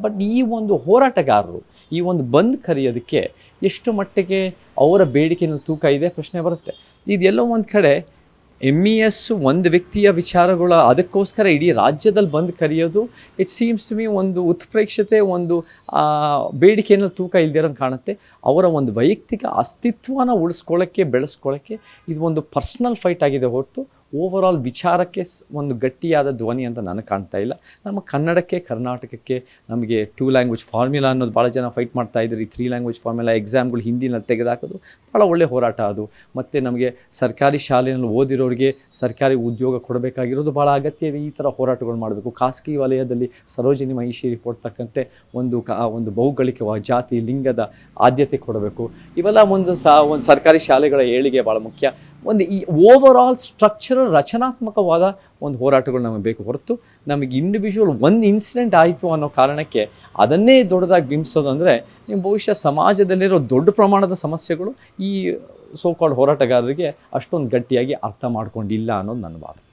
But ಈ ಒಂದು ಹೋರಾಟಗಾರರು ಈ ಒಂದು ಬಂದ್ ಕರೆಯೋದಕ್ಕೆ ಎಷ್ಟು ಮಟ್ಟಿಗೆ ಅವರ ಬೇಡಿಕೆಯಲ್ಲಿ ತೂಕ ಇದೆ ಪ್ರಶ್ನೆ ಬರುತ್ತೆ. ಇದೆಲ್ಲೋ ಒಂದು ಕಡೆ MES ಒಂದು ವ್ಯಕ್ತಿಯ ವಿಚಾರಗಳು ಅದಕ್ಕೋಸ್ಕರ ಇಡೀ ರಾಜ್ಯದಲ್ಲಿ ಬಂದು ಕರೆಯೋದು ಇಟ್ ಸೀಮ್ಸ್ ಟು ಮೀ ಒಂದು ಉತ್ಪ್ರೇಕ್ಷತೆ, ಒಂದು ಬೇಡಿಕೆಯನ್ನು ತೂಕ ಇಲ್ದಿರೋಂಗೆ ಕಾಣುತ್ತೆ. ಅವರ ಒಂದು ವೈಯಕ್ತಿಕ ಅಸ್ತಿತ್ವನ ಉಳಿಸ್ಕೊಳ್ಳೋಕ್ಕೆ ಬೆಳೆಸ್ಕೊಳ್ಳೋಕ್ಕೆ ಇದು ಒಂದು ಪರ್ಸ್ನಲ್ ಫೈಟ್ ಆಗಿದೆ ಹೊರತು ಓವರಾಲ್ ವಿಚಾರಕ್ಕೆ ಒಂದು ಗಟ್ಟಿಯಾದ ಧ್ವನಿ ಅಂತ ನನಗೆ ಕಾಣ್ತಾ ಇಲ್ಲ. ನಮ್ಮ ಕನ್ನಡಕ್ಕೆ, ಕರ್ನಾಟಕಕ್ಕೆ ನಮಗೆ 2 ಲ್ಯಾಂಗ್ವೇಜ್ ಫಾರ್ಮ್ಯುಲಾ ಅನ್ನೋದು ಭಾಳ ಜನ ಫೈಟ್ ಮಾಡ್ತಾ ಇದ್ದಾರೆ. 3 ಲ್ಯಾಂಗ್ವೇಜ್ ಫಾರ್ಮ್ಯುಲಾ ಎಕ್ಸಾಮ್ಗಳು ಹಿಂದಿನಲ್ಲಿ ತೆಗೆದುಹಾಕೋದು ಭಾಳ ಒಳ್ಳೆ ಹೋರಾಟ ಅದು. ಮತ್ತು ನಮಗೆ ಸರ್ಕಾರಿ ಶಾಲೆಯಲ್ಲಿ ಓದಿರೋರಿಗೆ ಸರ್ಕಾರಿ ಉದ್ಯೋಗ ಕೊಡಬೇಕಾಗಿರೋದು ಭಾಳ ಅಗತ್ಯ ಇದೆ. ಈ ಥರ ಹೋರಾಟಗಳು ಮಾಡಬೇಕು. ಖಾಸಗಿ ವಲಯದಲ್ಲಿ ಸರೋಜಿನಿ ಮಹಿಷಿ ರಿಪೋರ್ಟ್ ತಕ್ಕಂತೆ ಒಂದು ಭೌಗೋಳಿಕ ಜಾತಿ ಲಿಂಗದ ಆದ್ಯತೆ ಕೊಡಬೇಕು. ಇವೆಲ್ಲ ಒಂದು ಸರ್ಕಾರಿ ಶಾಲೆಗಳ ಏಳಿಗೆ ಭಾಳ ಮುಖ್ಯ. ಒಂದು ಈ ಓವರಾಲ್ ಸ್ಟ್ರಕ್ಚರಲ್ ರಚನಾತ್ಮಕವಾದ ಒಂದು ಹೋರಾಟಗಳು ನಮಗೆ ಬೇಕು ಹೊರತು ನಮಗೆ ಇಂಡಿವಿಜುವಲ್ ಒಂದು ಇನ್ಸಿಡೆಂಟ್ ಆಯಿತು ಅನ್ನೋ ಕಾರಣಕ್ಕೆ ಅದನ್ನೇ ದೊಡ್ಡದಾಗಿ ಬಿಂಬಿಸೋದು ಅಂದರೆ ನೀವು ಬಹುಶಃ ಸಮಾಜದಲ್ಲಿರೋ ದೊಡ್ಡ ಪ್ರಮಾಣದ ಸಮಸ್ಯೆಗಳು ಈ ಸೋ ಕಾಲ್ಡ್ ಹೋರಾಟಗಾರರಿಗೆ ಅಷ್ಟೊಂದು ಗಟ್ಟಿಯಾಗಿ ಅರ್ಥ ಮಾಡ್ಕೊಂಡಿಲ್ಲ ಅನ್ನೋದು ನನ್ನ ಭಾವನೆ.